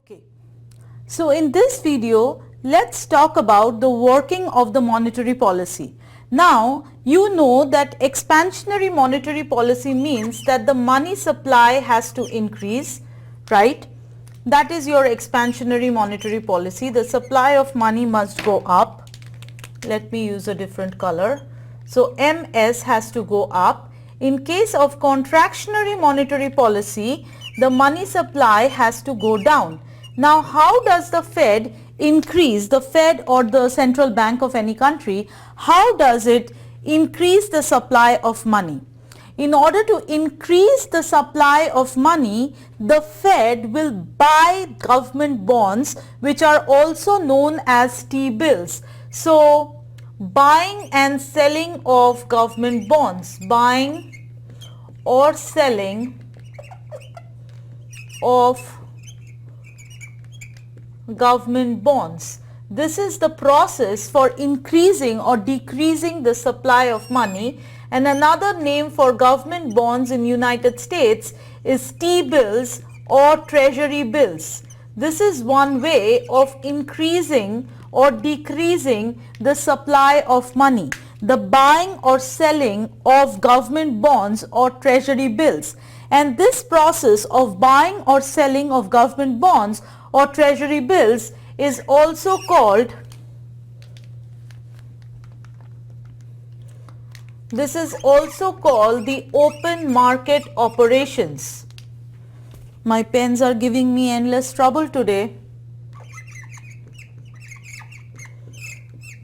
Okay, so in this video, let's talk about the working of the monetary policy. Now, you know that expansionary monetary policy means that the money supply has to increase, right? That is your expansionary monetary policy. The supply of money must go up. Let me use a different color. So, MS has to go up. In case of contractionary monetary policy, the money supply has to go down. Now, how does the Fed increase, the Fed or the central bank of any country, how does it increase the supply of money? In order to increase the supply of money, the Fed will buy government bonds, which are also known as T-bills. So, buying and selling of government bonds, buying or selling of government bonds. This is the process for increasing or decreasing the supply of money, and another name for government bonds in United States is T-bills or treasury bills. This is one way of increasing or decreasing the supply of money, the buying or selling of government bonds or treasury bills. And this process of buying or selling of government bonds or treasury bills is also called, this is also called the open market operations. My pens are giving me endless trouble today.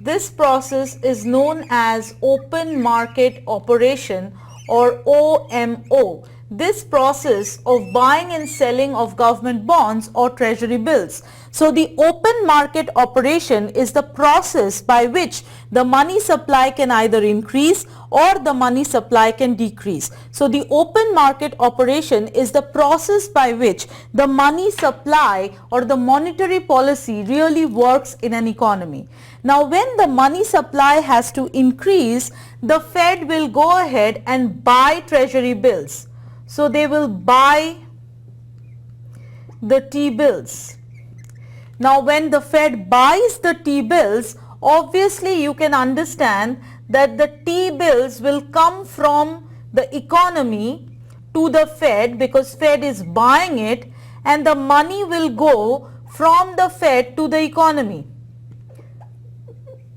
This process is known as open market operation or OMO. This process of buying and selling of government bonds or treasury bills. So the open market operation is the process by which the money supply can either increase or the money supply can decrease. So the open market operation is the process by which the money supply or the monetary policy really works in an economy. Now, when the money supply has to increase, the Fed will go ahead and buy treasury bills. So they will buy the T-bills. Now, when the Fed buys the T-bills, obviously you can understand that the T-bills will come from the economy to the Fed because Fed is buying it, and the money will go from the Fed to the economy.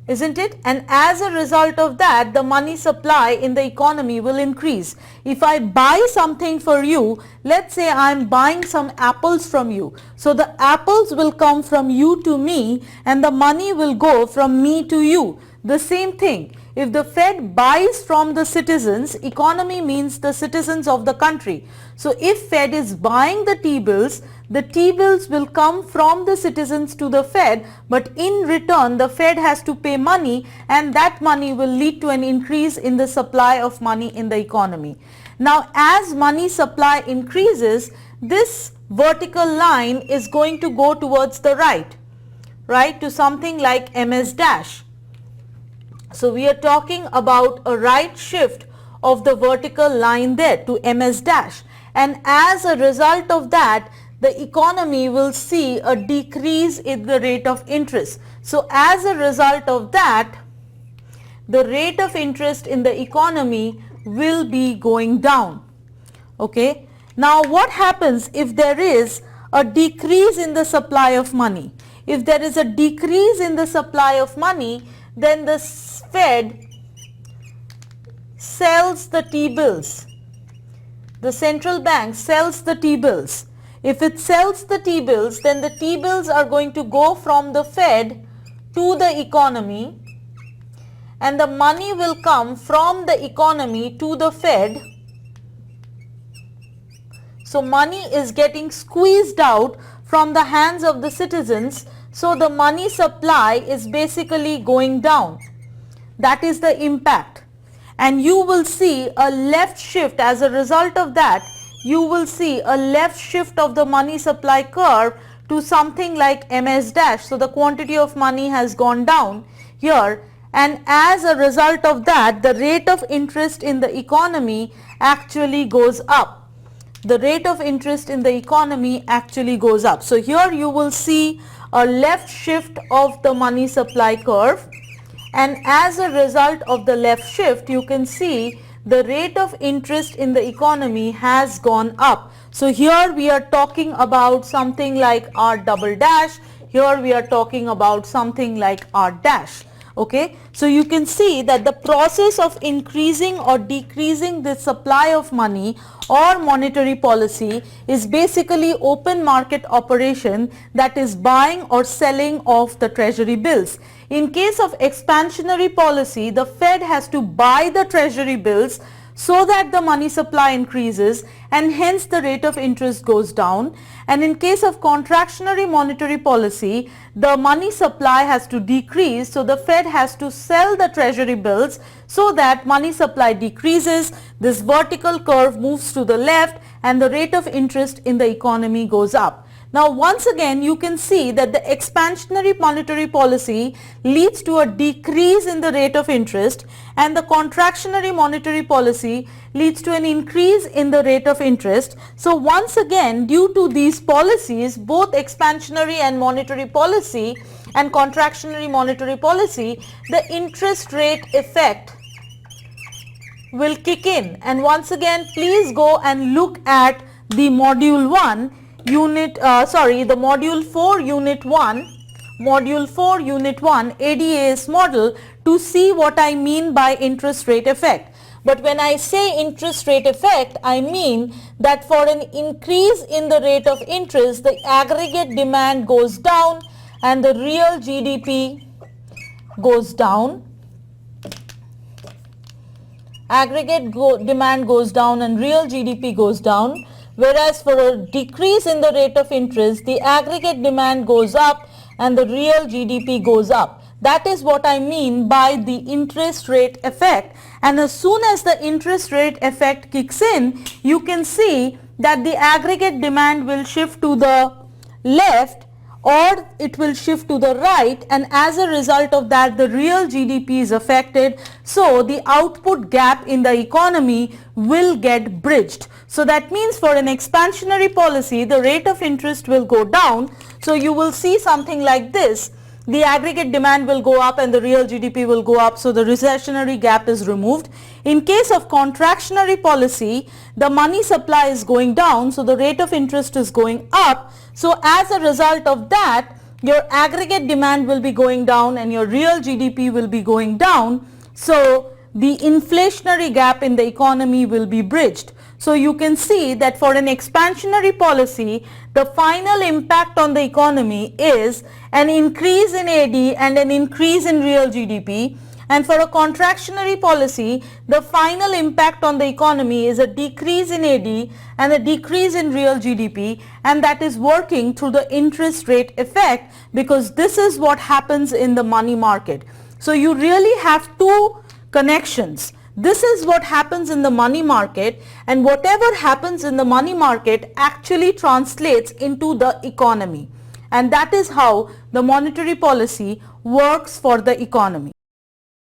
Isn't it? And as a result of that, the money supply in the economy will increase. If I buy something for you, let's say I'm buying some apples from you. So the apples will come from you to me and the money will go from me to you. The same thing. If the Fed buys from the citizens, economy means the citizens of the country. So if Fed is buying the T-bills will come from the citizens to the Fed, but in return the Fed has to pay money, and that money will lead to an increase in the supply of money in the economy. Now, as money supply increases, this vertical line is going to go towards the right, to something like MS dash. So we are talking about a right shift of the vertical line there to MS dash, and as a result of that, the economy will see a decrease in the rate of interest. So as a result of that, the rate of interest in the economy will be going down. Okay. Now what happens if there is a decrease in the supply of money? If there is a decrease in the supply of money, then the Fed sells the T-bills. The central bank sells the T-bills. If it sells the T-bills, then the T-bills are going to go from the Fed to the economy, and the money will come from the economy to the Fed. So money is getting squeezed out from the hands of the citizens, so the money supply is basically going down. That is the impact. And you will see a left shift as a result of that. You will see a left shift of the money supply curve to something like MS dash. So the quantity of money has gone down here, and as a result of that, the rate of interest in the economy actually goes up. the rate of interest in the economy actually goes up. So here you will see a left shift of the money supply curve, and as a result of the left shift you can see the rate of interest in the economy has gone up. So here we are talking about something like R double dash, here we are talking about something like R dash. Okay, so you can see that the process of increasing or decreasing the supply of money or monetary policy is basically open market operation, that is buying or selling of the treasury bills. In case of expansionary policy, the Fed has to buy the treasury bills so that the money supply increases and hence the rate of interest goes down. And in case of contractionary monetary policy, the money supply has to decrease, so the Fed has to sell the treasury bills so that money supply decreases, this vertical curve moves to the left and the rate of interest in the economy goes up. Now once again you can see that the expansionary monetary policy leads to a decrease in the rate of interest and the contractionary monetary policy leads to an increase in the rate of interest. So once again, due to these policies, both expansionary and monetary policy and contractionary monetary policy, the interest rate effect will kick in. And once again please go and look at the module 1 unit the module 4 unit 1 ADAS model to see what I mean by interest rate effect. But when I say interest rate effect, I mean that for an increase in the rate of interest, the aggregate demand goes down and the real GDP goes down. Demand goes down and real GDP goes down. Whereas for a decrease in the rate of interest, the aggregate demand goes up and the real GDP goes up. That is what I mean by the interest rate effect. And as soon as the interest rate effect kicks in, you can see that the aggregate demand will shift to the left or it will shift to the right, and as a result of that the real GDP is affected. So the output gap in the economy will get bridged. So that means for an expansionary policy the rate of interest will go down. So you will see something like this. The aggregate demand will go up and the real GDP will go up, so the recessionary gap is removed. In case of contractionary policy, the money supply is going down, so the rate of interest is going up. So as a result of that, your aggregate demand will be going down and your real GDP will be going down. So the inflationary gap in the economy will be bridged. So you can see that for an expansionary policy, the final impact on the economy is an increase in AD and an increase in real GDP. And for a contractionary policy, the final impact on the economy is a decrease in AD and a decrease in real GDP, and that is working through the interest rate effect, because this is what happens in the money market. So you really have two connections. This is what happens in the money market, and whatever happens in the money market actually translates into the economy. And that is how the monetary policy works for the economy.